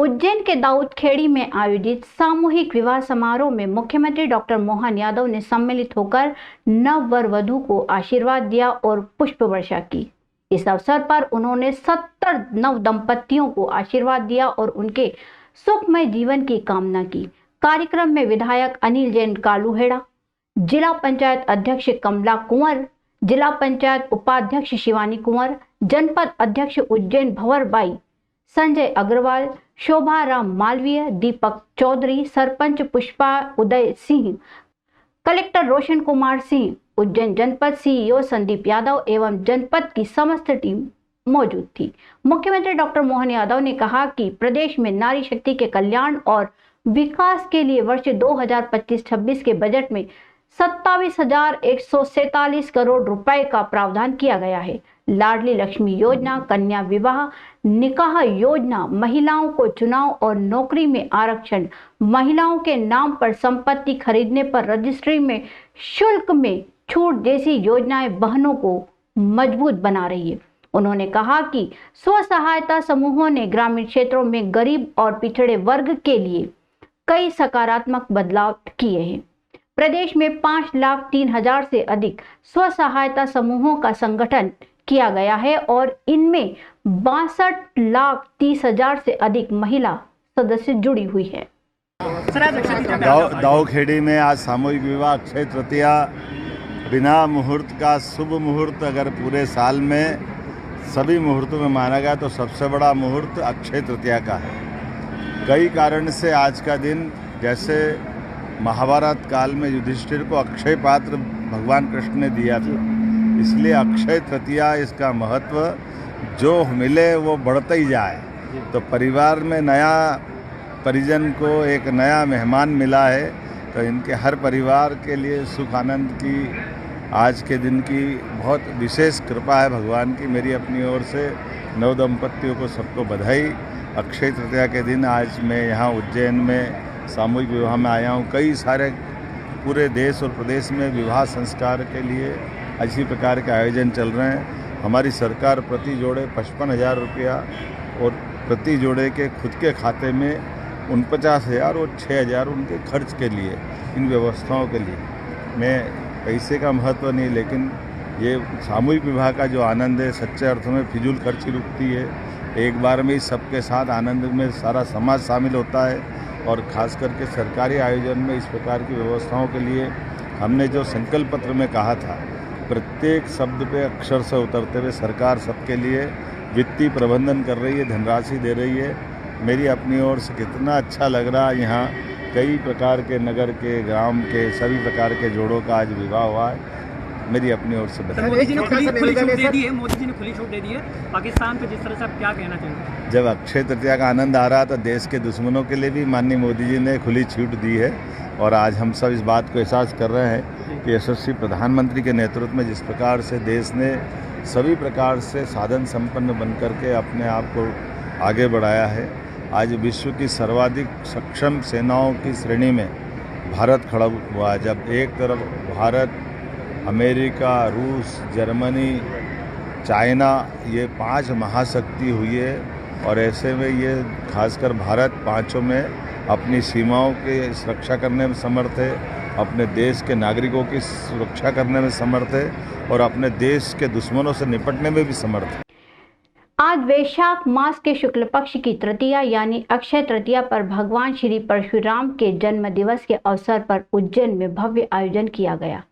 उज्जैन के दाऊदखेड़ी में आयोजित सामूहिक विवाह समारोह में मुख्यमंत्री डॉक्टर मोहन यादव ने सम्मिलित होकर नव वर वधू को आशीर्वाद दिया और पुष्प वर्षा की। इस अवसर पर उन्होंने 70 नव दंपतियों को आशीर्वाद दिया और उनके सुखमय जीवन की कामना की। कार्यक्रम में विधायक अनिल जैन कालूहेड़ा, जिला पंचायत अध्यक्ष कमला कुंवर, जिला पंचायत उपाध्यक्ष शिवानी कुंवर, जनपद अध्यक्ष उज्जैन भंवर बाई, संजय अग्रवाल, शोभा राम मालवीय, दीपक चौधरी, सरपंच पुष्पा उदय सिंह, कलेक्टर रोशन कुमार सिंह, उज्जैन जनपद सीईओ संदीप यादव एवं जनपद की समस्त टीम मौजूद थी। मुख्यमंत्री डॉक्टर मोहन यादव ने कहा कि प्रदेश में नारी शक्ति के कल्याण और विकास के लिए वर्ष 2025-26 के बजट में 27,147 करोड़ रुपए का प्रावधान किया गया है। लाडली लक्ष्मी योजना, कन्या विवाह, निकाह योजना, महिलाओं को चुनाव और नौकरी में आरक्षण, महिलाओं के नाम पर संपत्ति खरीदने पर रजिस्ट्री में शुल्क में छूट जैसी योजनाएं बहनों को मजबूत बना रही है। उन्होंने कहा कि स्व सहायता समूहों ने ग्रामीण क्षेत्रों में गरीब और पिछड़े वर्ग के लिए कई सकारात्मक बदलाव किए हैं। प्रदेश में 5,03,000 से अधिक स्व सहायता समूहों का संगठन किया गया है और इनमें 62,30,000 से अधिक महिला सदस्य जुड़ी हुई है। दाऊदखेड़ी में आज सामूहिक विवाह अक्षय तृतीया, बिना मुहूर्त का शुभ मुहूर्त अगर पूरे साल में सभी मुहूर्तों में माना गया तो सबसे बड़ा मुहूर्त अक्षय तृतीया का है। कई कारण से आज का दिन, जैसे महाभारत काल में युधिष्ठिर को अक्षय पात्र भगवान कृष्ण ने दिया था, इसलिए अक्षय तृतीया इसका महत्व जो मिले वो बढ़ता ही जाए। तो परिवार में नया परिजन को एक नया मेहमान मिला है, तो इनके हर परिवार के लिए सुख आनंद की आज के दिन की बहुत विशेष कृपा है भगवान की। मेरी अपनी ओर से नव दंपतियों को सबको बधाई। अक्षय तृतीया के दिन आज मैं यहाँ उज्जैन में सामूहिक विवाह में आया हूँ। कई सारे पूरे देश और प्रदेश में विवाह संस्कार के लिए इसी प्रकार के आयोजन चल रहे हैं। हमारी सरकार प्रति जोड़े 55,000 रुपया और प्रति जोड़े के खुद के खाते में 49,000 और 6,000 उनके खर्च के लिए, इन व्यवस्थाओं के लिए। मैं पैसे का महत्व नहीं, लेकिन ये सामूहिक विवाह का जो आनंद है, सच्चे अर्थ में फिजूल खर्ची रुकती है। एक बार में ही सबके साथ आनंद में सारा समाज शामिल होता है और ख़ास करके सरकारी आयोजन में इस प्रकार की व्यवस्थाओं के लिए हमने जो संकल्प पत्र में कहा था, प्रत्येक शब्द पे अक्षर से उतरते हुए सरकार सबके लिए वित्तीय प्रबंधन कर रही है, धनराशि दे रही है। मेरी अपनी ओर से कितना अच्छा लग रहा है। यहाँ कई प्रकार के नगर के, ग्राम के, सभी प्रकार के जोड़ों का आज विवाह हुआ है। मेरी अपनी ओर से बताइए। मोदी जी ने खुली छूट दे दी है, मोदी जी ने खुली छूट दे दी है पाकिस्तान पे, जिस तरह से आप क्या कहना चाहेंगे? जब अक्षय तृतीया का आनंद आ रहा तो देश के दुश्मनों के लिए भी माननीय मोदी जी ने खुली छूट दी है और आज हम सब इस बात को एहसास कर रहे हैं कि यशस्वी प्रधानमंत्री के नेतृत्व में जिस प्रकार से देश ने सभी प्रकार से साधन संपन्न बन करके अपने आप को आगे बढ़ाया है। आज विश्व की सर्वाधिक सक्षम सेनाओं की श्रेणी में भारत खड़ा हुआ है। जब एक तरफ भारत, अमेरिका, रूस, जर्मनी, चाइना, ये 5 महाशक्ति हुई है और ऐसे में ये खासकर भारत पांचों में अपनी सीमाओं की सुरक्षा करने में समर्थ है, अपने देश के नागरिकों की सुरक्षा करने में समर्थ है और अपने देश के दुश्मनों से निपटने में भी समर्थ है। आज वैशाख मास के शुक्ल पक्ष की तृतीया यानी अक्षय तृतीया पर भगवान श्री परशुराम के जन्म दिवस के अवसर पर उज्जैन में भव्य आयोजन किया गया।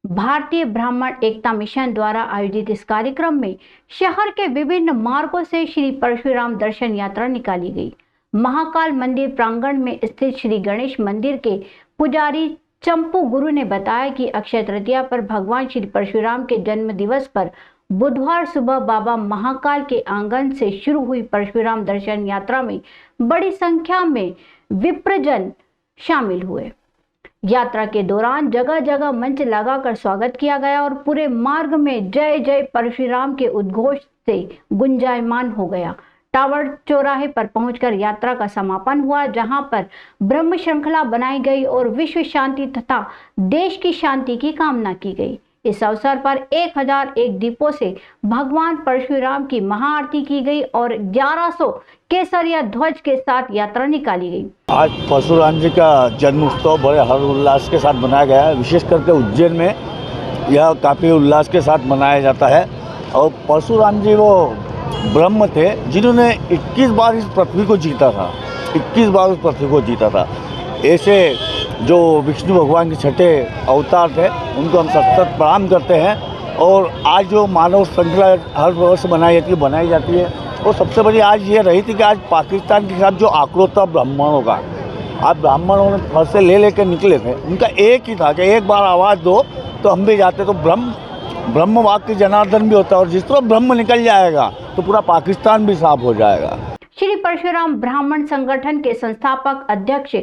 भारतीय ब्राह्मण एकता मिशन द्वारा आयोजित इस कार्यक्रम में शहर के विभिन्न मार्गों से श्री परशुराम दर्शन यात्रा निकाली गई। महाकाल मंदिर प्रांगण में स्थित श्री गणेश मंदिर के पुजारी चंपू गुरु ने बताया कि अक्षय तृतीया पर भगवान श्री परशुराम के जन्म दिवस पर बुधवार सुबह बाबा महाकाल के आंगन से शुरू हुई परशुराम दर्शन यात्रा में बड़ी संख्या में विप्रजन शामिल हुए। यात्रा के दौरान जगह जगह मंच लगाकर स्वागत किया गया और पूरे मार्ग में जय जय परशुराम के उद्घोष से गुंजायमान हो गया। टावर चौराहे पर पहुंचकर यात्रा का समापन हुआ, जहां पर ब्रह्म श्रृंखला बनाई गई और विश्व शांति तथा देश की शांति की कामना की गई। इस अवसर पर 1001 दीपों से भगवान परशुराम की महाआरती की गई और 1100 केसरिया ध्वज के साथ यात्रा निकाली गई। आज परशुराम जी का जन्म उत्सव बड़े हर्षोल्लास के साथ मनाया गया है। विशेष करके उज्जैन में यह काफ़ी उल्लास के साथ मनाया जाता है। और परशुराम जी वो ब्रह्म थे जिन्होंने 21 बार इस पृथ्वी को जीता था, 21 बार उस पृथ्वी को जीता था। ऐसे जो विष्णु भगवान के छठे अवतार थे उनको हम सतत प्रणाम करते हैं। और आज जो मानव श्रृंखला हर वर्ष बनाई जाती है और सबसे बड़ी आज ये रही थी कि आज पाकिस्तान के खिलाफ जो आक्रोश था ब्राह्मणों का, आज ब्राह्मणों ने फर से ले निकले थे। उनका एक ही था कि एक बार आवाज़ दो तो हम भी जाते। तो ब्रह्म वाक्य जनार्दन भी होता है और जिस तरह ब्रह्म निकल जाएगा तो पूरा पाकिस्तान भी साफ हो जाएगा। श्री परशुराम ब्राह्मण संगठन के संस्थापक अध्यक्ष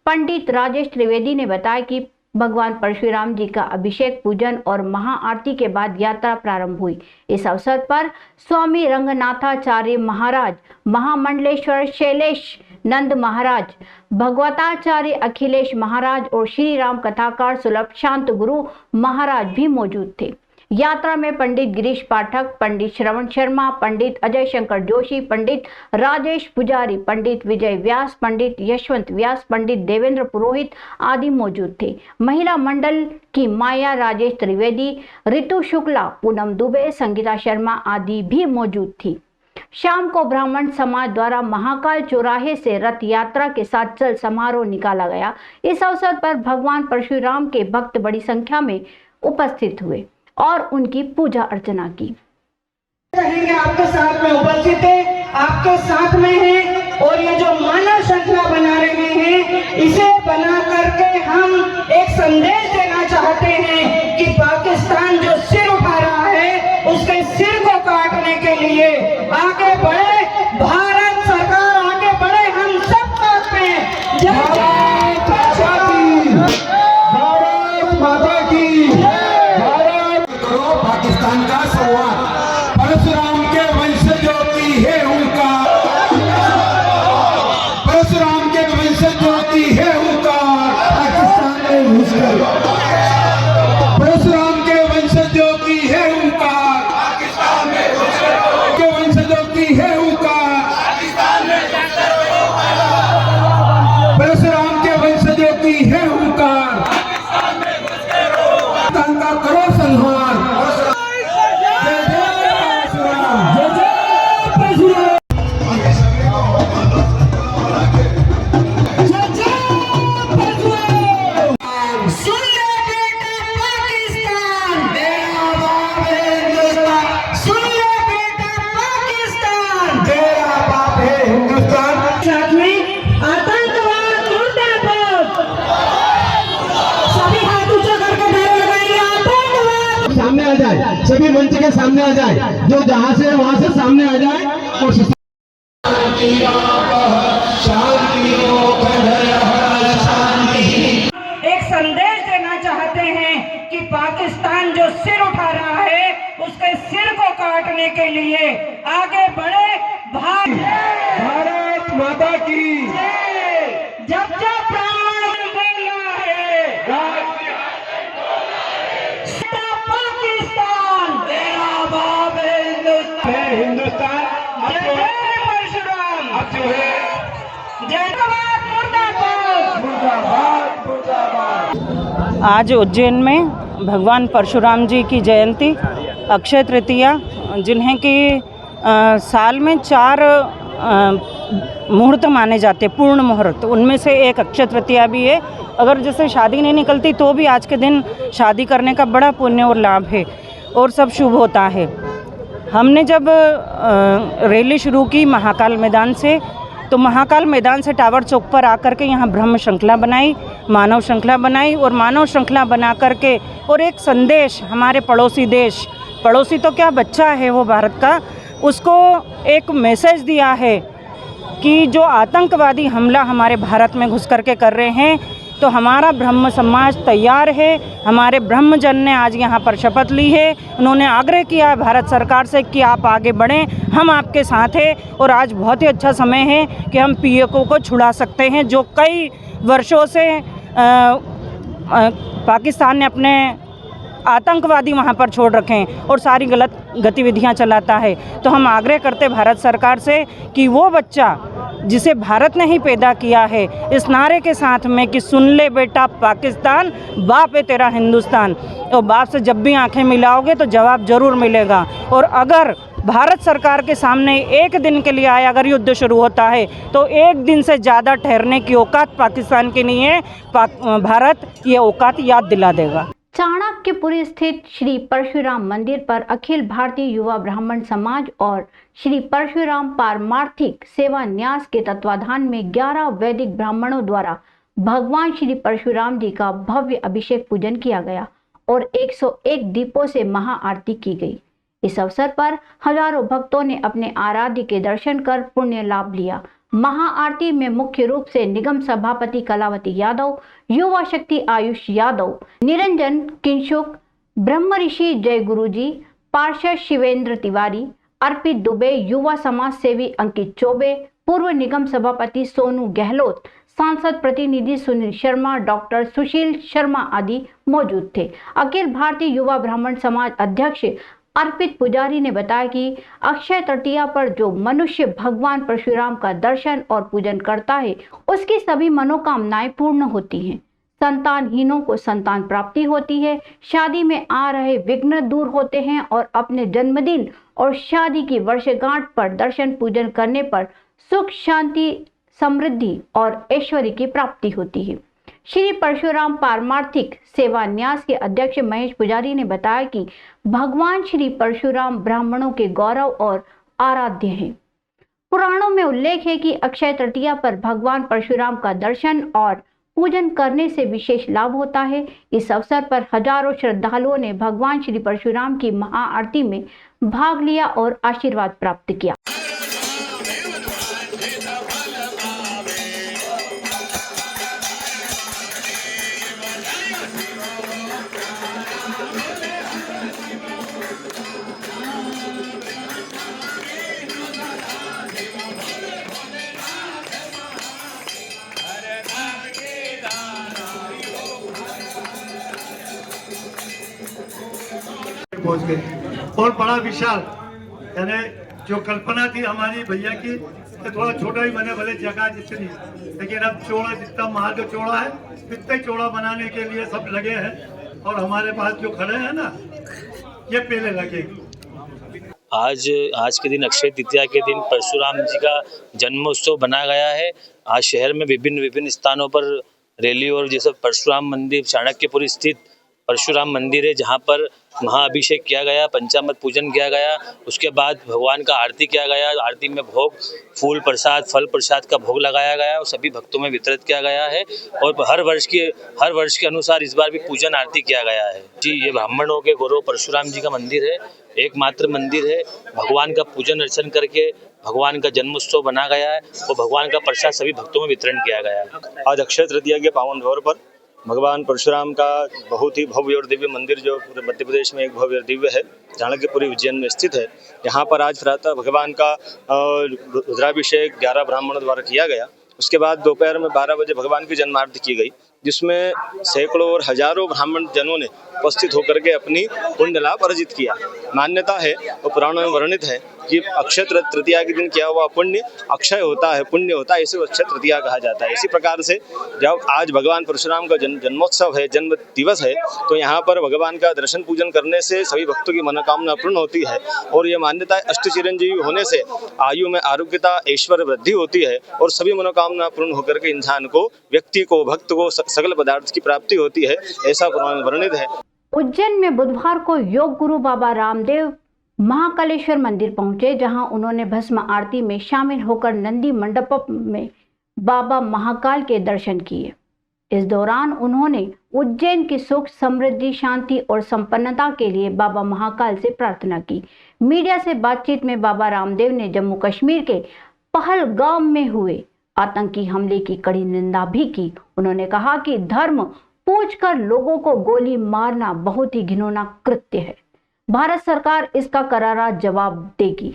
पंडित राजेश त्रिवेदी ने बताया कि भगवान परशुराम जी का अभिषेक पूजन और महाआरती के बाद यात्रा प्रारंभ हुई। इस अवसर पर स्वामी रंगनाथाचार्य महाराज, महामंडलेश्वर शैलेश नंद महाराज, भगवताचार्य अखिलेश महाराज और श्री राम कथाकार सुलभ शांत गुरु महाराज भी मौजूद थे। यात्रा में पंडित गिरीश पाठक, पंडित श्रवण शर्मा, पंडित अजय शंकर जोशी, पंडित राजेश पुजारी, पंडित विजय व्यास, पंडित यशवंत व्यास, पंडित देवेंद्र पुरोहित आदि मौजूद थे। महिला मंडल की माया राजेश त्रिवेदी, ऋतु शुक्ला, पूनम दुबे, संगीता शर्मा आदि भी मौजूद थी। शाम को ब्राह्मण समाज द्वारा महाकाल चौराहे से रथ यात्रा के साथ चल समारोह निकाला गया। इस अवसर पर भगवान परशुराम के भक्त बड़ी संख्या में उपस्थित हुए और उनकी पूजा अर्चना की। कहेंगे आपके साथ में उपस्थित है, आपके साथ में है और ये जो मानव श्रृंखला बना रहे हैं इसे बना करके हम एक संदेश देना चाहते हैं कि पाकिस्तान जो सिर उठा रहा है उसके सिर को काटने के लिए आगे बढ़े, भारत सरकार आगे बढ़े, हम सब साथ में। जय माता की पाकिस्तान का संवाद परशुराम के वंशजों की है उनका, परशुराम के वंशजों की है उनका पाकिस्तान में घुसकर, परशुराम के वंशजों की है उनका पाकिस्तान में घुसकर, के वंशजों की है उनका पाकिस्तान में, परशुराम के वंशजों की है उनका पाकिस्तान में घुसकर, पाकिस्तान का करो संहार। सामने आ जाए, सभी मंच के सामने आ जाए, जो जहां से वहां से सामने आ जाए और एक संदेश देना चाहते हैं कि पाकिस्तान जो सिर उठा रहा है उसके सिर को काटने के लिए आगे बढ़े, भारत माता की जब जब ब्राह्मण बोल रहा है पाकिस्तान तेरा बाप है हिंदुस्तान, जय परशुराम, अब जो है जय मुर्दाबाद मुर्दाबाद। आज उज्जैन में भगवान परशुराम जी की जयंती अक्षय तृतीया, जिन्हें कि साल में 4 मुहूर्त माने जाते, पूर्ण मुहूर्त, उनमें से एक अक्षय तृतीया भी है। अगर जैसे शादी नहीं निकलती तो भी आज के दिन शादी करने का बड़ा पुण्य और लाभ है और सब शुभ होता है। हमने जब रैली शुरू की महाकाल मैदान से, तो महाकाल मैदान से टावर चौक पर आकर के यहाँ ब्रह्म श्रृंखला बनाई, मानव श्रृंखला बनाई और मानव श्रृंखला बना करके और एक संदेश हमारे पड़ोसी देश, पड़ोसी तो क्या बच्चा है वो भारत का, उसको एक मैसेज दिया है कि जो आतंकवादी हमला हमारे भारत में घुस करके कर रहे हैं तो हमारा ब्रह्म समाज तैयार है। हमारे ब्रह्मजन ने आज यहाँ पर शपथ ली है, उन्होंने आग्रह किया है भारत सरकार से कि आप आगे बढ़ें, हम आपके साथ हैं और आज बहुत ही अच्छा समय है कि हम पीओके को छुड़ा सकते हैं, जो कई वर्षों से पाकिस्तान ने अपने आतंकवादी वहाँ पर छोड़ रखे हैं और सारी गलत गतिविधियाँ चलाता है। तो हम आग्रह करते भारत सरकार से कि वो बच्चा जिसे भारत ने ही पैदा किया है, इस नारे के साथ में कि सुन ले बेटा पाकिस्तान, बाप है तेरा हिंदुस्तान, तो बाप से जब भी आंखें मिलाओगे तो जवाब जरूर मिलेगा। और अगर भारत सरकार के सामने एक दिन के लिए आया अगर युद्ध शुरू होता है तो एक दिन से ज़्यादा ठहरने की औकात पाकिस्तान की नहीं है। भारत ये औकात याद दिला देगा। चाणक्यपुरी स्थित श्री परशुराम मंदिर पर अखिल भारतीय युवा ब्राह्मण समाज और श्री परशुराम पारमार्थिक सेवा न्यास के तत्वाधान में 11 वैदिक ब्राह्मणों द्वारा भगवान श्री परशुराम जी का भव्य अभिषेक पूजन किया गया और 101 दीपों से महाआरती की गई। इस अवसर पर हजारों भक्तों ने अपने आराध्य के दर्शन कर पुण्य लाभ लिया। महाआरती में मुख्य रूप से निगम सभापति कलावती यादव, युवा शक्ति आयुष यादव, निरंजन किंशुक, ब्रह्म ऋषि जय गुरुजी, पार्षद शिवेंद्र तिवारी, अर्पित दुबे, युवा समाज सेवी अंकित चौबे, पूर्व निगम सभापति सोनू गहलोत, सांसद प्रतिनिधि सुनील शर्मा, डॉक्टर सुशील शर्मा आदि मौजूद थे। अखिल भारतीय युवा ब्राह्मण समाज अध्यक्ष अर्पित पुजारी ने बताया कि अक्षय तृतीया पर जो मनुष्य भगवान परशुराम का दर्शन और पूजन करता है उसकी सभी मनोकामनाएं पूर्ण होती हैं। संतानहीनों को संतान प्राप्ति होती है, शादी में आ रहे विघ्न दूर होते हैं और अपने जन्मदिन और शादी की वर्षगांठ पर दर्शन पूजन करने पर सुख, शांति, समृद्धि और ऐश्वर्य की प्राप्ति होती है। श्री परशुराम पारमार्थिक सेवा न्यास के अध्यक्ष महेश पुजारी ने बताया कि भगवान श्री परशुराम ब्राह्मणों के गौरव और आराध्य हैं। पुराणों में उल्लेख है कि अक्षय तृतीया पर भगवान परशुराम का दर्शन और पूजन करने से विशेष लाभ होता है। इस अवसर पर हजारों श्रद्धालुओं ने भगवान श्री परशुराम की महाआरती में भाग लिया और आशीर्वाद प्राप्त किया। पहुंच गए और बड़ा विशाल, यानी जो कल्पना थी हमारी भैया की कि थोड़ा छोटा ही बने, भले जगह जितनी, लेकिन अब चौड़ा, जितना मार्ग चौड़ा है इतना चौड़ा बनाने के लिए सब लगे हैं। और हमारे पास जो खड़े हैं ना, ये पहले लगे। आज के दिन अक्षय तृतीया के दिन परशुराम जी का जन्मोत्सव बनाया गया है। आज शहर में विभिन्न स्थानों पर रैली और जैसे परशुराम मंदिर चाणक्यपुरी स्थित परशुराम मंदिर है जहाँ पर महाअभिषेक किया गया, पंचामृत पूजन किया गया, उसके बाद भगवान का आरती किया गया। आरती में भोग, फूल प्रसाद, फल प्रसाद का भोग लगाया गया और सभी भक्तों में वितरित किया गया है। और हर वर्ष के अनुसार इस बार भी पूजन आरती किया गया है। जी, ये ब्राह्मणों के गौरव परशुराम जी का मंदिर है, एकमात्र मंदिर है। भगवान का पूजन अर्चन करके भगवान का जन्मोत्सव बना गया है और भगवान का प्रसाद सभी भक्तों में वितरण किया गया है। आज अक्षय तृतीया के पावन अवसर पर भगवान परशुराम का बहुत ही भव्य और दिव्य मंदिर, जो पूरे मध्य प्रदेश में एक भव्य और दिव्य है, चाणक्यपुरी उज्जैन में स्थित है। यहाँ पर आज प्रातः भगवान का रुद्राभिषेक 11 ब्राह्मणों द्वारा किया गया। उसके बाद दोपहर में 12 बजे भगवान की जन्मारती की गई, जिसमें सैकड़ों और हजारों ब्राह्मण जनों ने उपस्थित होकर के अपनी पुण्य लाभ अर्जित किया। मान्यता है और पुराणों में वर्णित है कि अक्षय तृतीया के दिन किया हुआ पुण्य अक्षय होता है, पुण्य होता है, इसे अक्षय तृतीया कहा जाता है। इसी प्रकार से जब आज भगवान परशुराम का जन्मोत्सव है, जन्म दिवस है, तो यहाँ पर भगवान का दर्शन पूजन करने से सभी भक्तों की मनोकामना पूर्ण होती है। और ये मान्यता है अष्ट चिरंजीवी होने से आयु में आरोग्यता, ऐश्वर्य वृद्धि होती है और सभी मनोकामना पूर्ण होकर के इंसान को, व्यक्ति को, भक्त को सकल पदार्थ की प्राप्ति होती है, ऐसा पुराण में वर्णित है। उज्जैन में बुधवार को योग गुरु बाबा रामदेव महाकालेश्वर मंदिर पहुंचे, जहां उन्होंने भस्म आरती में शामिल होकर नंदी मंडप में बाबा महाकाल के दर्शन किए। इस दौरान उन्होंने उज्जैन की सुख, समृद्धि, शांति और संपन्नता के लिए बाबा महाकाल से प्रार्थना की। मीडिया से बातचीत में बाबा रामदेव ने जम्मू कश्मीर के पहलगाम में हुए आतंकी हमले की कड़ी निंदा भी की। उन्होंने कहा कि धर्म पूछकर लोगों को गोली मारना बहुत ही घिनौना कृत्य है। भारत सरकार इसका करारा जवाब देगी।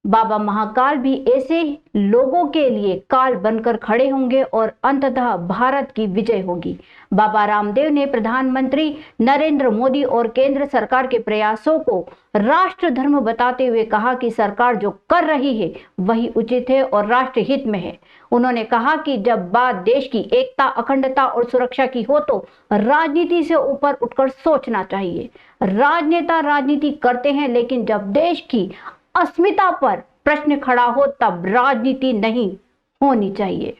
बाबा महाकाल भी ऐसे लोगों के लिए काल बनकर खड़े होंगे और अंततः भारत की विजय होगी। बाबा रामदेव ने प्रधानमंत्री नरेंद्र मोदी और केंद्र सरकार के प्रयासों को राष्ट्र धर्म बताते हुए कहा कि सरकार जो कर रही है वही उचित है और राष्ट्र हित में है। उन्होंने कहा कि जब बात देश की एकता, अखंडता और सुरक्षा की हो तो राजनीति से ऊपर उठकर सोचना चाहिए। राजनेता राजनीति करते हैं, लेकिन जब देश की अस्मिता पर प्रश्न खड़ा हो तब राजनीति नहीं होनी चाहिए।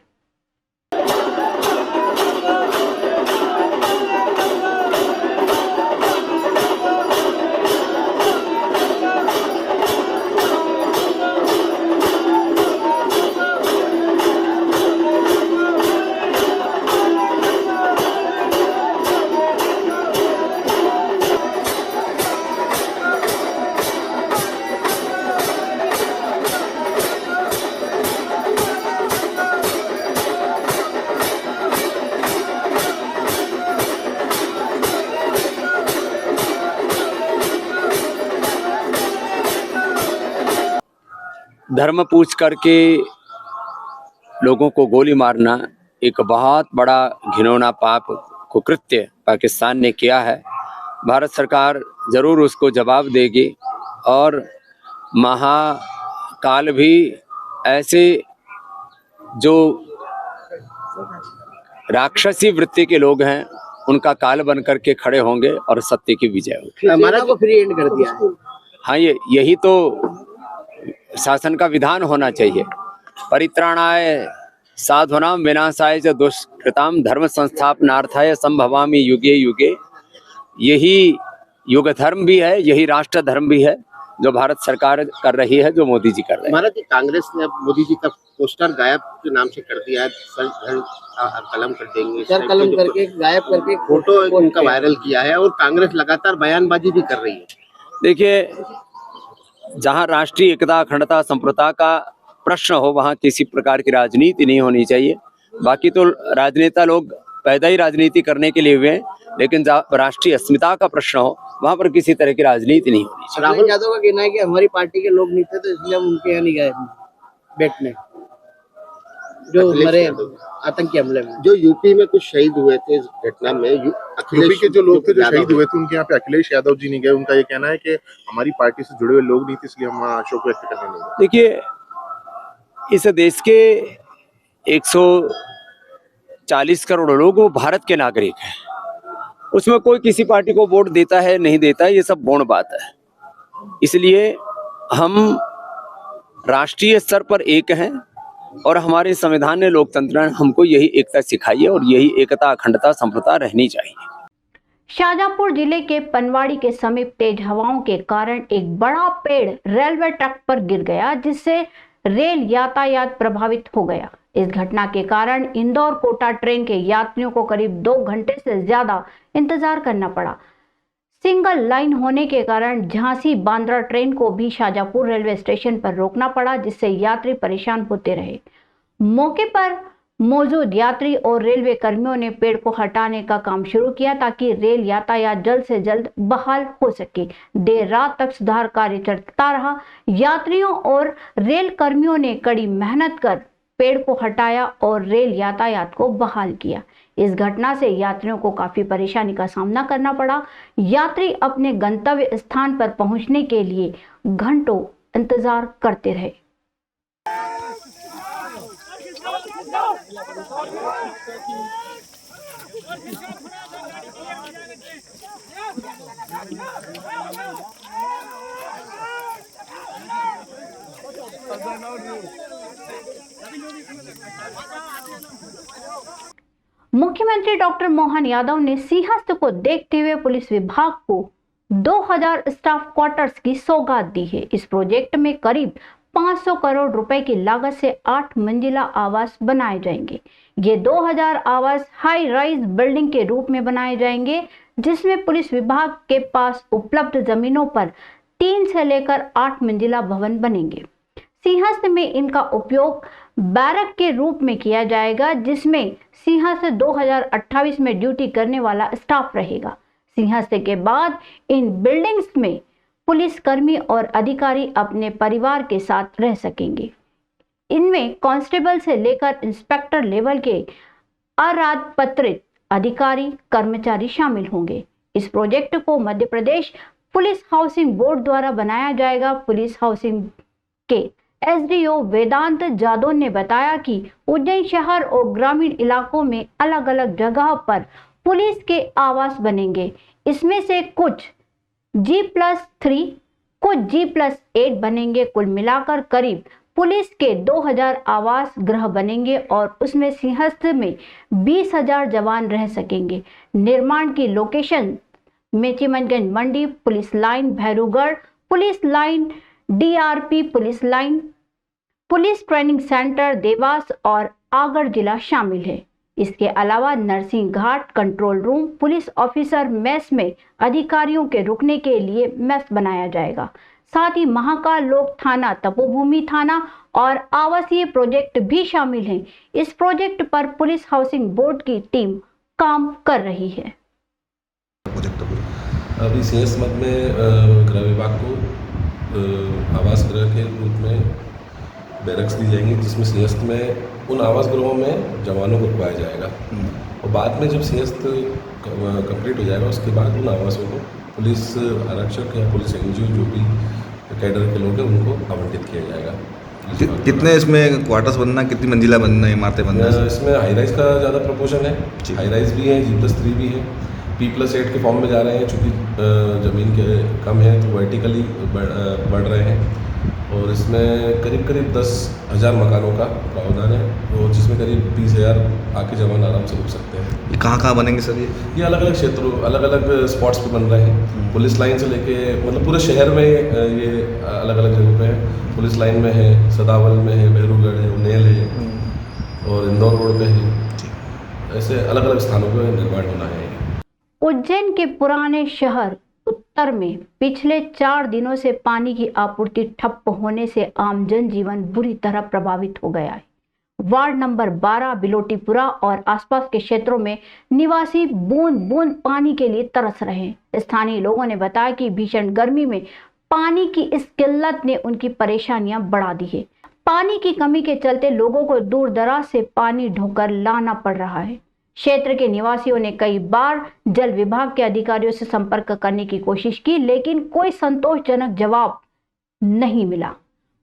धर्म पूछ करके लोगों को गोली मारना एक बहुत बड़ा घिनौना पाप कुकृत्य पाकिस्तान ने किया है। भारत सरकार ज़रूर उसको जवाब देगी और महाकाल भी ऐसे जो राक्षसी वृत्ति के लोग हैं उनका काल बन करके खड़े होंगे और सत्य की विजय होगी। हमारा को फ्री एंड कर दिया है। हाँ, यही तो शासन का विधान होना चाहिए। परित्राणाय साधूनां विनाशाय च दुष्कृतां धर्म संस्थापनार्थाय संभवामि युगे युगे। यही युग धर्म भी है, यही राष्ट्र धर्म भी है जो भारत सरकार कर रही है, जो मोदी जी कर रहे हैं। हमारा की कांग्रेस ने अब मोदी जी का पोस्टर गायब के नाम से कर दिया है। कलम कर देंगे, सर कलम करके गायब करके फोटो उनका वायरल किया है और कांग्रेस लगातार बयानबाजी भी कर रही है। देखिए, जहां राष्ट्रीय एकता, अखंडता, संप्रभुता का प्रश्न हो वहां किसी प्रकार की राजनीति नहीं होनी चाहिए। बाकी तो राजनेता लोग पैदा ही राजनीति करने के लिए हुए हैं, लेकिन राष्ट्रीय अस्मिता का प्रश्न हो वहां पर किसी तरह की राजनीति नहीं होनी चाहिए। राहुल यादव का कहना है कि हमारी पार्टी के लोग नहीं थे तो इसलिए हम उनके यहाँ नहीं गए बैठने, जो हमारे आतंकी हमले में। जो यूपी में कुछ शहीद हुए थे इस घटना में, यूपी के जो लोग थे जो शहीद हुए थे उनके यहाँ पे अखिलेश यादव जी नहीं गए। उनका ये कहना है कि हमारी पार्टी से जुड़े हुए लोग नहीं थे इसलिए हम वहाँ शोक व्यक्त करने नहीं गए। देखिए, इस देश के 140 करोड़ लोग वो भारत के नागरिक हैं। उसमें कोई किसी पार्टी को वोट देता है नहीं देता है, ये सब गौण बात है। इसलिए हम राष्ट्रीय स्तर पर एक हैं और हमारे संविधान ने, लोकतंत्र ने हमको यही एकता सिखाई है और यही एकता, अखंडता, संप्रभुता रहनी चाहिए। शाहजहांपुर जिले के पनवाड़ी के समीप तेज हवाओं के कारण एक बड़ा पेड़ रेलवे ट्रैक पर गिर गया, जिससे रेल यातायात प्रभावित हो गया। इस घटना के कारण इंदौर कोटा ट्रेन के यात्रियों को करीब 2 घंटे से ज्यादा इंतजार करना पड़ा। सिंगल लाइन होने के कारण झांसी बांद्रा ट्रेन को भी शाहजहांपुर रेलवे स्टेशन पर रोकना पड़ा, जिससे यात्री परेशान होते रहे। मौके पर मौजूद यात्री और रेलवे कर्मियों ने पेड़ को हटाने का काम शुरू किया ताकि रेल यातायात जल्द से जल्द बहाल हो सके। देर रात तक सुधार कार्य चलता रहा। यात्रियों और रेल कर्मियों ने कड़ी मेहनत कर पेड़ को हटाया और रेल यातायात को बहाल किया। इस घटना से यात्रियों को काफी परेशानी का सामना करना पड़ा। यात्री अपने गंतव्य स्थान पर पहुंचने के लिए घंटों इंतजार करते रहे। मुख्यमंत्री डॉक्टर मोहन यादव ने सिंहस्थ को देखते हुए पुलिस विभाग को 2000 स्टाफ क्वार्टर्स की सौगात दी है। इस प्रोजेक्ट में करीब 500 करोड़ रुपए की लागत से 8 मंजिला आवास बनाए जाएंगे। ये 2000 आवास हाई राइज बिल्डिंग के रूप में बनाए जाएंगे, जिसमें पुलिस विभाग के पास उपलब्ध जमीनों पर 3 से लेकर 8 मंजिला भवन बनेंगे। सिंहस्थ में इनका उपयोग बैरक के रूप में किया जाएगा, जिसमें सिंहस्थ 2028 में ड्यूटी करने वाला स्टाफ रहेगा। सिंहस्थ के बाद इन बिल्डिंग्स में पुलिसकर्मी और अधिकारी अपने परिवार के साथ रह सकेंगे। इनमें कांस्टेबल से लेकर इंस्पेक्टर लेवल के अराजपत्रित अधिकारी कर्मचारी शामिल होंगे। इस प्रोजेक्ट को Madhya Pradesh police housing board द्वारा बनाया जाएगा। पुलिस हाउसिंग के एसडीओ वेदांत जादव ने बताया कि उज्जैन शहर और ग्रामीण इलाकों में अलग अलग जगह पर पुलिस के आवास बनेंगे। इसमें से कुछ G+3 कुछ G+8 बनेंगे। कुल मिलाकर करीब पुलिस के 2000 आवास गृह बनेंगे और उसमें सिंहस्थ में 20,000 जवान रह सकेंगे। निर्माण की लोकेशन मेचीमंजगंज मंडी police line, Bhairugarh police line, DRP police line, police training centre Dewas और आगरा जिला शामिल है। इसके अलावा Narsingh Ghat control room, police officer mess में अधिकारियों के रुकने के लिए मेस बनाया जाएगा। साथ ही महाकाल लोक थाना, तपोभूमि थाना और आवासीय प्रोजेक्ट भी शामिल हैं। इस प्रोजेक्ट पर पुलिस हाउसिंग बोर्ड की टीम काम कर रही है। अभी सिंहस्थ मध्य में गृह विभाग को आवास गृह के रूप में बैरक्स दी जाएंगी, जिसमें सिंहस्थ में उन आवास गृहों में जवानों को रुकवाया जाएगा और बाद में जब सिंहस्थ कंप्लीट हो जाएगा उसके बाद उन आवासों को पुलिस आरक्षक या पुलिस एनजीओ जो भी कैडर के लोग हैं उनको आवंटित किया जाएगा। कितने इसमें क्वार्टर्स बनना, कितनी मंजिला बनना है, इमारतें बनना है? इसमें हाई राइज का ज़्यादा प्रोपोर्शन है, हाई राइज भी है, G+3 भी है, P+8 के फॉर्म में जा रहे हैं। चूँकि ज़मीन के कम है तो वर्टिकली बढ़ रहे हैं और इसमें करीब 10,000 मकानों का प्रावधान है और जिसमें करीब 20,000 आके जवान आराम से रुक सकते हैं। ये कहाँ बनेंगे सर? ये अलग अलग क्षेत्रों, अलग अलग स्पॉट्स पे बन रहे हैं। पुलिस लाइन से लेके मतलब पूरे शहर में ये अलग अलग जगहों पे है। पुलिस लाइन में है, सदावल में है, भैरूगढ़ है, उन्नेल है और इंदौर रोड पे है। ऐसे अलग अलग स्थानों पर निर्माण होना है। उज्जैन के पुराने शहर उत्तर में पिछले 4 दिनों से पानी की आपूर्ति ठप्प होने से आम जनजीवन बुरी तरह प्रभावित हो गया है। वार्ड नंबर 12 बिलोटीपुरा और आसपास के क्षेत्रों में निवासी बूंद बूंद पानी के लिए तरस रहे हैं। स्थानीय लोगों ने बताया कि भीषण गर्मी में पानी की इस किल्लत ने उनकी परेशानियां बढ़ा दी है। पानी की कमी के चलते लोगों को दूर दराज से पानी ढोकर लाना पड़ रहा है। क्षेत्र के निवासियों ने कई बार जल विभाग के अधिकारियों से संपर्क करने की कोशिश की, लेकिन कोई संतोषजनक जवाब नहीं मिला।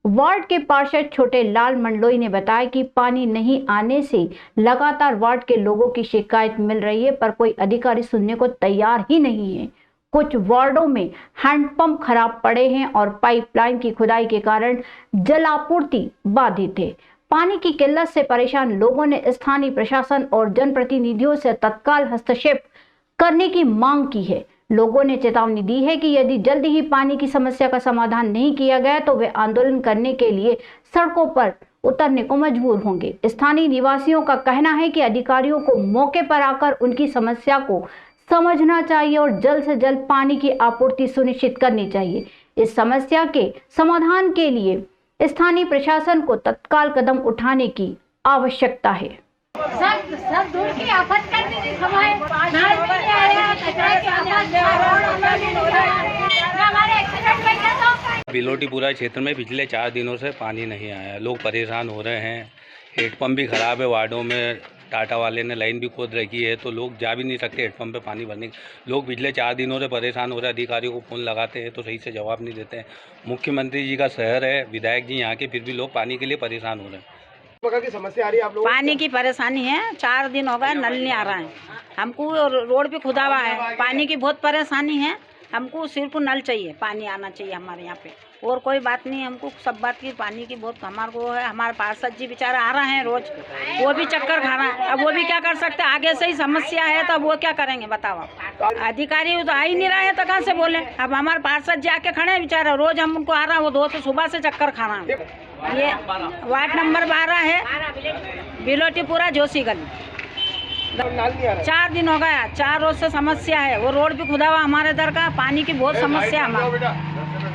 वार्ड के पार्षद छोटे लाल मंडलोई ने बताया कि पानी नहीं आने से लगातार वार्ड के लोगों की शिकायत मिल रही है, पर कोई अधिकारी सुनने को तैयार ही नहीं है। कुछ वार्डों में हैंडपंप खराब पड़े हैं और पाइपलाइन की खुदाई के कारण जलापूर्ति बाधित है। पानी की किल्लत से परेशान लोगों ने स्थानीय प्रशासन और जनप्रतिनिधियों से तत्काल हस्तक्षेप करने की मांग की है। लोगों ने चेतावनी दी है कि यदि जल्दी ही पानी की समस्या का समाधान नहीं किया गया तो वे आंदोलन करने के लिए सड़कों पर उतरने को मजबूर होंगे। स्थानीय निवासियों का कहना है कि अधिकारियों को मौके पर आकर उनकी समस्या को समझना चाहिए और जल्द से जल्द पानी की आपूर्ति सुनिश्चित करनी चाहिए। इस समस्या के समाधान के लिए स्थानीय प्रशासन को तत्काल कदम उठाने की आवश्यकता है। सब दूर की आफत कर दी हमारे बिलोटीपुरा क्षेत्र में पिछले 4 दिनों से पानी नहीं आया। लोग परेशान हो रहे हैं। हेडपम्प भी खराब है। वार्डों में टाटा वाले ने लाइन भी खोद रखी है तो लोग जा भी नहीं सकते हेडपम्प पे पानी भरने। लोग पिछले 4 दिनों से परेशान हो रहे हैं। अधिकारियों को फ़ोन लगाते हैं तो सही से जवाब नहीं देते हैं। मुख्यमंत्री जी का शहर है, विधायक जी यहाँ के, फिर भी लोग पानी के लिए परेशान हो रहे हैं। की समस्या आ रही है आप लोगों को? पानी की परेशानी है। 4 दिन हो गए नल नहीं आ रहा है। हमको रोड पे खुदा हुआ है। पानी की बहुत परेशानी है। हमको सिर्फ नल चाहिए, पानी आना चाहिए हमारे यहाँ पे, और कोई बात नहीं। हमको सब बात की पानी की बहुत हमारे को है। हमारे पार्षद जी बेचारा आ रहे हैं रोज, वो भी चक्कर खा रहे हैं। अब वो भी क्या कर सकते हैं? आगे से ही समस्या है तो वो क्या करेंगे बताओ? अधिकारी तो आ ही नहीं रहे हैं तो कहाँ से बोले? अब हमारे पार्षद जी आके खड़े हैं बेचारा, रोज हम उनको आ रहा है, वो 2 से सुबह से चक्कर खा रहा है। ये वार्ड नंबर 12 है, बिलोटीपुरा जोशी गली। 4 दिन हो गया, 4 रोज से समस्या है। वो रोड भी खुदा हुआ हमारे इधर का। पानी की बहुत समस्या हमारे,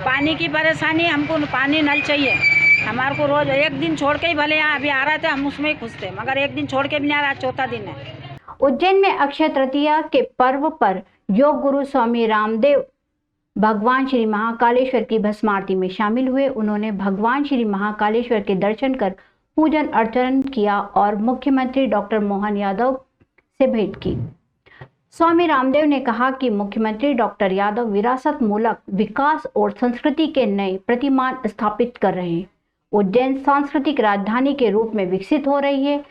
पानी की परेशानी। हमको पानी नल चाहिए हमारे को। रोज एक दिन छोड़ के ही भले यहाँ अभी आ रहे थे हम उसमें ही खुश थे, मगर एक दिन छोड़ के भी नहीं आ रहा। 4था दिन है। उज्जैन में अक्षय तृतीया के पर्व पर योग गुरु स्वामी रामदेव भगवान श्री महाकालेश्वर की भस्म आरती में शामिल हुए। उन्होंने भगवान श्री महाकालेश्वर के दर्शन कर पूजन अर्चन किया और मुख्यमंत्री डॉक्टर मोहन यादव से भेंट की। स्वामी रामदेव ने कहा कि मुख्यमंत्री डॉक्टर यादव विरासत मूलक विकास और संस्कृति के नए प्रतिमान स्थापित कर रहे हैं। उज्जैन सांस्कृतिक राजधानी के रूप में विकसित हो रही है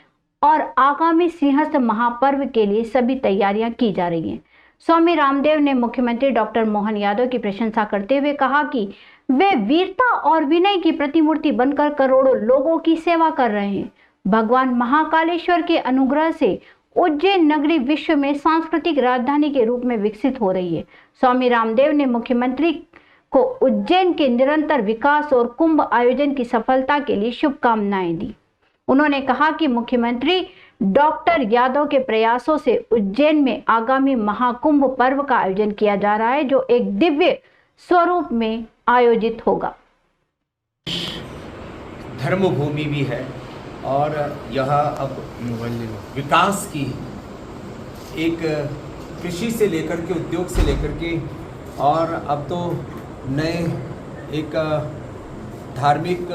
और आगामी सिंहस्थ महापर्व के लिए सभी तैयारियां की जा रही हैं। स्वामी रामदेव ने मुख्यमंत्री डॉक्टर मोहन यादव की प्रशंसा करते हुए कहा कि वे वीरता और विनय की प्रतिमूर्ति बनकर करोड़ों लोगों की सेवा कर रहे हैं। भगवान महाकालेश्वर के अनुग्रह से उज्जैन नगरी विश्व में सांस्कृतिक राजधानी के रूप में विकसित हो रही है। स्वामी रामदेव ने मुख्यमंत्री को उज्जैन के निरंतर विकास और कुंभ आयोजन की सफलता के लिए शुभकामनाएं दी। उन्होंने कहा कि मुख्यमंत्री डॉक्टर यादव के प्रयासों से उज्जैन में आगामी महाकुंभ पर्व का आयोजन किया जा रहा है, जो एक दिव्य स्वरूप में आयोजित होगा। धर्मभूमि भी है और यह अब विकास की एक कृषि से लेकर के उद्योग से लेकर के और अब तो नए एक धार्मिक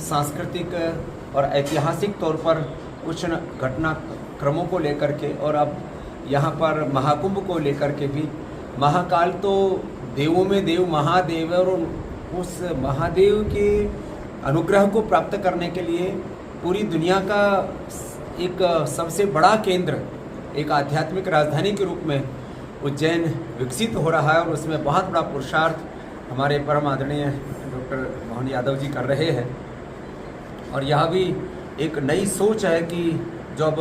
सांस्कृतिक और ऐतिहासिक तौर पर कुछ घटनाक्रमों को लेकर के और अब यहाँ पर महाकुंभ को लेकर के भी महाकाल तो देवों में देव महादेव और उस महादेव के अनुग्रह को प्राप्त करने के लिए पूरी दुनिया का एक सबसे बड़ा केंद्र, एक आध्यात्मिक राजधानी के रूप में उज्जैन विकसित हो रहा है और उसमें बहुत बड़ा पुरुषार्थ हमारे परम आदरणीय डॉक्टर मोहन यादव जी कर रहे हैं। और यह भी एक नई सोच है कि जो अब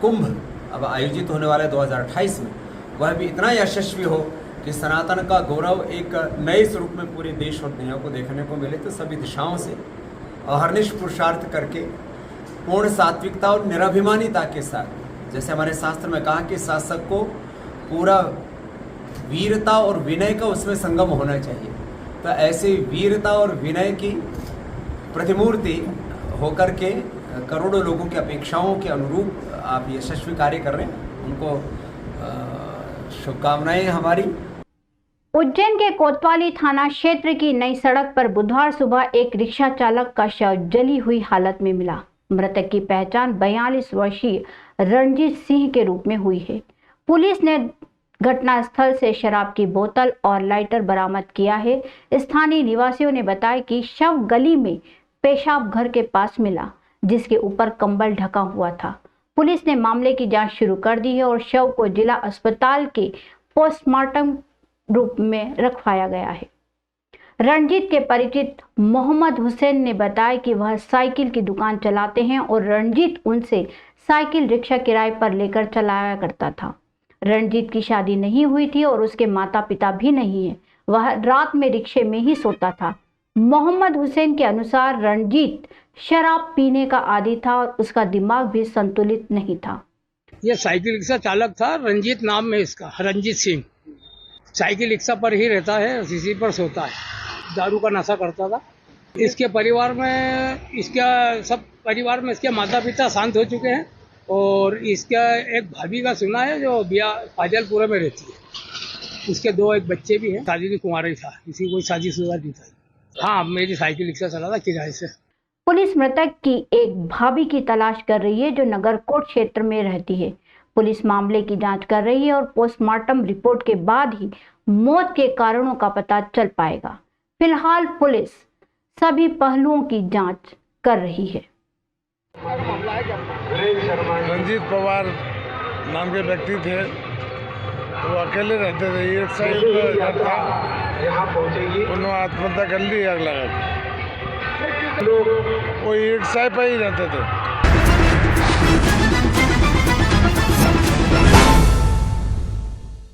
कुंभ अब आयोजित होने वाला है 2028 में, वह भी इतना यशस्वी हो कि सनातन का गौरव एक नए स्वरूप में पूरे देश और दुनिया को देखने को मिले। तो सभी दिशाओं से अहर्निश पुरुषार्थ करके पूर्ण सात्विकता और निराभिमानिता के साथ, जैसे हमारे शास्त्र में कहा कि शासक को पूरा वीरता और विनय का उसमें संगम होना चाहिए, तो ऐसे वीरता और विनय की प्रतिमूर्ति होकर के करोड़ों लोगों की अपेक्षाओं के अनुरूप आप यशस्वी कार्य कर रहे हैं। उनको शुभकामनाएं हमारी। उज्जैन के कोतवाली थाना क्षेत्र की नई सड़क पर बुधवार सुबह एक रिक्शा चालक का शव जली हुई हालत में मिला। मृतक की पहचान 42 वर्षीय रणजीत सिंह के रूप में हुई है। पुलिस ने घटनास्थल से शराब की बोतल और लाइटर बरामद किया है। स्थानीय निवासियों ने बताया कि शव गली में पेशाब घर के पास मिला, जिसके ऊपर कंबल ढका हुआ था। पुलिस ने मामले की जांच शुरू कर दी है और शव को जिला अस्पताल के पोस्टमार्टम रूप में रखवाया गया है। रणजीत के परिचित मोहम्मद हुसैन ने बताया कि वह साइकिल की दुकान चलाते हैं और रणजीत उनसे साइकिल रिक्शा किराए पर लेकर चलाया करता था। रणजीत की शादी नहीं हुई थी और उसके माता पिता भी नहीं है। वह रात में रिक्शे में ही सोता था। मोहम्मद हुसैन के अनुसार रणजीत शराब पीने का आदी था और उसका दिमाग भी संतुलित नहीं था। ये साइकिल रिक्शा चालक था, रंजीत नाम में इसका, रंजीत सिंह। साइकिल रिक्शा पर ही रहता है, इसी पर सोता है। दारू का नशा करता था। इसके परिवार में इसके माता पिता शांत हो चुके हैं और इसका एक भाभी का सुना है जो फाजलपुरा में रहती है। उसके एक बच्चे भी हैं। शादी की कुंवारी था, किसी कोई शादीशुदा नहीं था। हाँ, मेरी साइकिल रिक्शा चला था किराए से। पुलिस मृतक की एक भाभी की तलाश कर रही है जो नगरकोट क्षेत्र में रहती है। पुलिस मामले की जांच कर रही है और पोस्टमार्टम रिपोर्ट के बाद ही मौत के कारणों का पता चल पाएगा। फिलहाल पुलिस सभी पहलुओं की जांच कर रही है। रंजीत पवार नाम के व्यक्ति थे, तो वो अकेले रहते थे। एक साइड था, उन्होंने आत्महत्या कर ली आग लगा के। वो एक साइड पर ही रहते थे।